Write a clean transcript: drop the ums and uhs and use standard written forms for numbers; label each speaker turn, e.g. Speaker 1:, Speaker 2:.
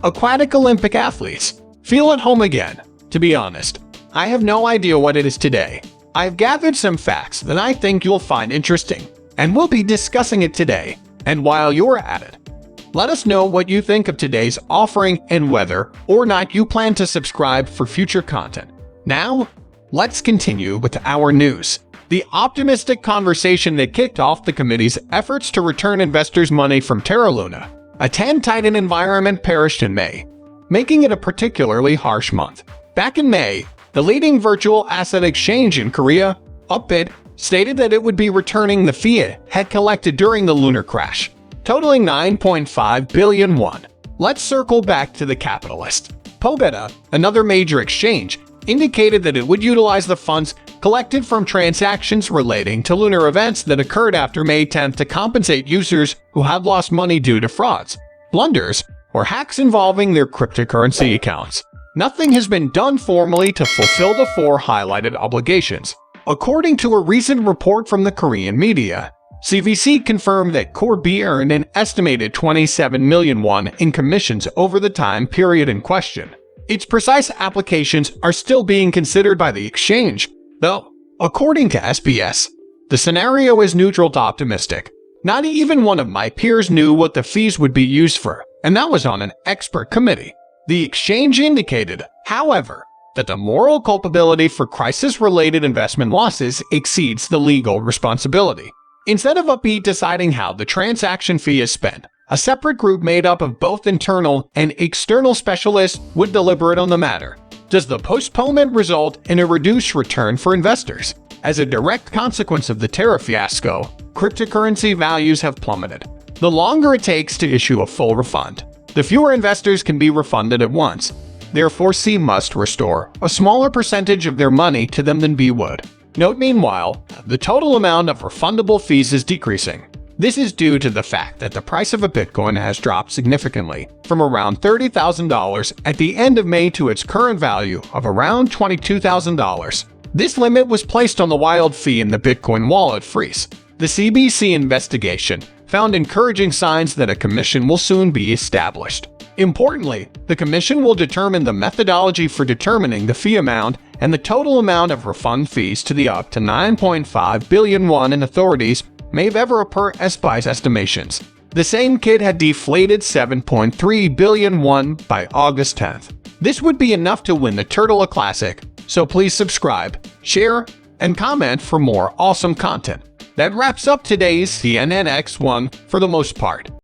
Speaker 1: aquatic Olympic athletes, feel at home again. To be honest, I have no idea what it is today. I've gathered some facts that I think you'll find interesting, and we'll be discussing it today. And while you're at it, let us know what you think of today's offering and whether or not you plan to subscribe for future content. Now, let's continue with our news. The optimistic conversation that kicked off the committee's efforts to return investors' money from Terra, a Titan environment perished in May, making it a particularly harsh month. Back in May, the leading virtual asset exchange in Korea, Upbit, stated that it would be returning the fee it had collected during the lunar crash, totaling 9.5 billion won. Let's circle back to the capitalist. Pobeta, another major exchange, indicated that it would utilize the funds collected from transactions relating to lunar events that occurred after May 10th to compensate users who had lost money due to frauds, blunders, or hacks involving their cryptocurrency accounts. Nothing has been done formally to fulfill the four highlighted obligations. According to a recent report from the Korean media, CVC confirmed that Core B earned an estimated 27 million won in commissions over the time period in question. Its precise applications are still being considered by the exchange, though, according to SBS, the scenario is neutral to optimistic. Not even one of my peers knew what the fees would be used for, and that was on an expert committee. The exchange indicated, however, that the moral culpability for crisis-related investment losses exceeds the legal responsibility. Instead of Upbeat deciding how the transaction fee is spent, a separate group made up of both internal and external specialists would deliberate on the matter. Does the postponement result in a reduced return for investors? As a direct consequence of the Terra fiasco, cryptocurrency values have plummeted. The longer it takes to issue a full refund, the fewer investors can be refunded at once. Therefore, C must restore a smaller percentage of their money to them than B would. Note meanwhile, the total amount of refundable fees is decreasing. This is due to the fact that the price of a Bitcoin has dropped significantly, from around $30,000 at the end of May to its current value of around $22,000. This limit was placed on the wild fee in the Bitcoin wallet freeze. The CBC investigation found encouraging signs that a commission will soon be established. Importantly, the commission will determine the methodology for determining the fee amount and the total amount of refund fees to the up to 9.5 billion won in authorities may vary per SBI's estimations. The same kit had deflated 7.3 billion won by August 10th. This would be enough to win the Turtle Classic, so please subscribe, share, and comment for more awesome content. That wraps up today's CNN X1 for the most part.